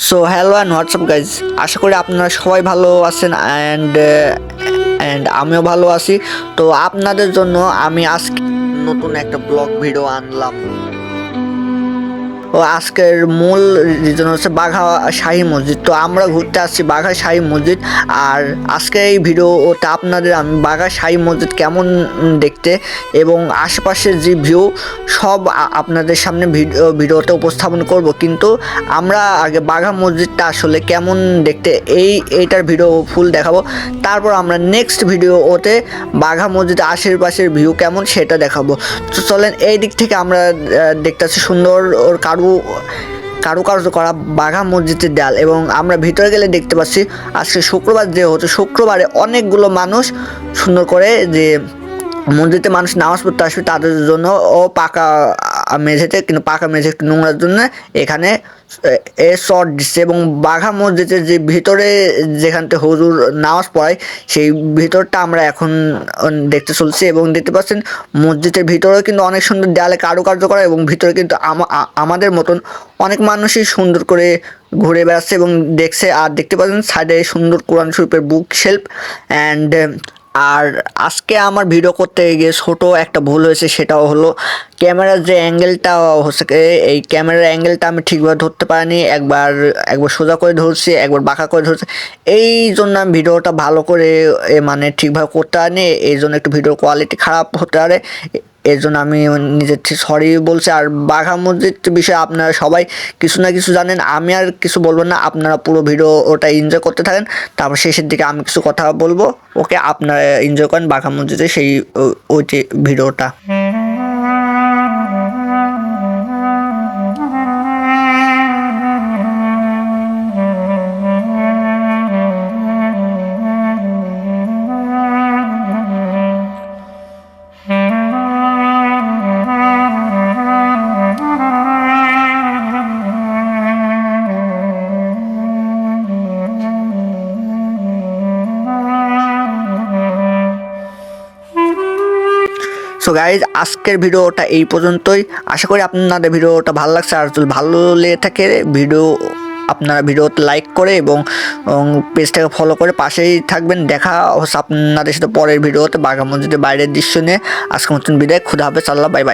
So hello and WhatsApp guys, আশা করি আপনারা সবাই ভালো আছেন অ্যান্ড আমিও ভালো আছি। তো আপনাদের জন্য আমি আজকে নতুন একটা ব্লগ ভিডিও আনলাম। ও আজকের মূল রিজন হচ্ছে বাঘা শাহী মসজিদ। তো আমরা ঘুরতে আসছি বাঘা শাহী মসজিদ, আর আজকে এই ভিডিওটা আপনাদের আমি বাঘা শাহী মসজিদ কেমন দেখতে এবং আশেপাশের যে ভিউ সব আপনাদের সামনে ভিডিওতে উপস্থাপন করব। কিন্তু আমরা আগে বাঘা মসজিদটা আসলে কেমন দেখতে এইটার ভিডিও ফুল দেখাবো, তারপর আমরা নেক্সট ভিডিওতে বাঘা মসজিদের আশেপাশের ভিউ কেমন সেটা দেখাবো। তো চলেন এই দিক থেকে আমরা দেখতেছি সুন্দর ওর কারুকার্য করা বাঘা মসজিদের দেয়াল, এবং আমরা ভিতরে গেলে দেখতে পাচ্ছি আজকে শুক্রবার যেহেতু শুক্রবারে অনেকগুলো মানুষ সুন্দর করে যে মসজিদে মানুষ নামাজ পড়তে আসবে তাদের জন্য ও পাকা মেঝেতে, কিন্তু পাকা মেঝে একটু নোংরার জন্য এখানে শর্ট দিচ্ছে। এবং বাঘা মসজিদের যে ভিতরে যেখানতে হুজুর নামাজ পড়ায় সেই ভিতরটা আমরা এখন দেখতে চলছি, এবং দেখতে পাচ্ছেন মসজিদের ভিতরেও কিন্তু অনেক সুন্দর দেয়ালে কারুকার্য করা, এবং ভিতরে কিন্তু আমাদের মতন অনেক মানুষই সুন্দর করে ঘুরে বেড়াচ্ছে এবং দেখছে। আর দেখতে পাচ্ছেন সাইডে সুন্দর কোরআন শরীফের বুক শেলফ আর আজকে আমার ভিডিও করতে গিয়ে ছোট একটা ভুল হয়েছে, সেটাও হলো ক্যামেরার যে অ্যাঙ্গেলটা হচ্ছে, এই ক্যামেরার অ্যাঙ্গেলটা আমি ঠিকভাবে ধরতে পারিনি। একবার সোজা করে ধরছি, একবার বাঁকা করে ধরছি, এই জন্য আমি ভিডিওটা ভালো করে মানে ঠিকভাবে করতে পারিনি। এই জন্য একটু ভিডিওর কোয়ালিটি খারাপ হতে পারে, এর জন্য আমি নিজের থেকে সরি বলছি। আর বাঘা মসজিদ বিষয়ে আপনারা সবাই কিছু না কিছু জানেন, আমি আর কিছু বলবো না, আপনারা পুরো ভিডিও ওটা এনজয় করতে থাকেন, তারপর শেষের দিকে আমি কিছু কথা বলবো। ওকে, আপনারা এনজয় করেন বাঘা মসজিদে সেই ওই যে ভিডিওটা। সো গাইজ, আজকের ভিডিওটা এই পর্যন্তই। আশা করি আপনাদের ভিডিওটা ভালো লাগছে, আর যদি ভালো লেগে থাকে আপনারা ভিডিওতে লাইক করে এবং পেজটাকে ফলো করে পাশেই থাকবেন। দেখা হচ্ছে আপনাদের সাথে পরের ভিডিওতে বাঘা মসজিদের বাইরের দৃশ্য নিয়ে। আজকের মতন বিদায়, খুদা হাফেজ, আল্লাহ, বাই বাই।